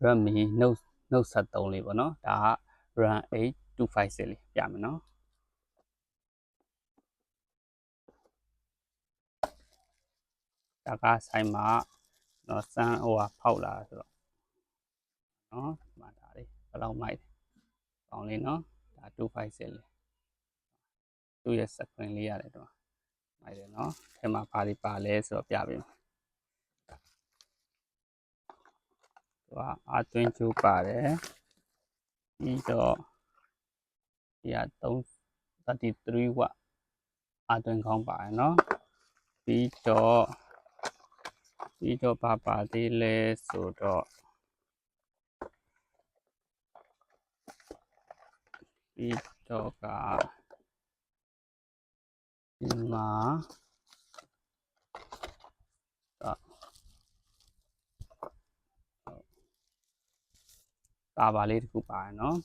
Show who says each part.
Speaker 1: Redmi Note 73လေးပေါ့နော်ဒါက RAM 8256လေးပြမယ်နော်ဒါကဆိုင်မှာတော့စမ်းဟိုဖောက်လာဆိုတော့နော်မှတ်တာလေးဘယ်လောက်မိုက်ကောင်းလေးနော်ဒါ256လေးသူ့ရဲ့ screen လေးရတယ်တော့မိုက်တယ်နော်အဲမှာဘာတွေပါလဲဆိုတော့ပြပေးမယ်သူကအာသွင်းကျိုးပါတယ်ပြီးတော့ဒီက33 watt အာသွင်းကောင်းပါတယ်နော်ပြီးတော့ဘာပါသေးလဲဆိုတော့ပြီးတော့ကဒီမှာတာပါလေးတစ်ခုပါတယ်နော်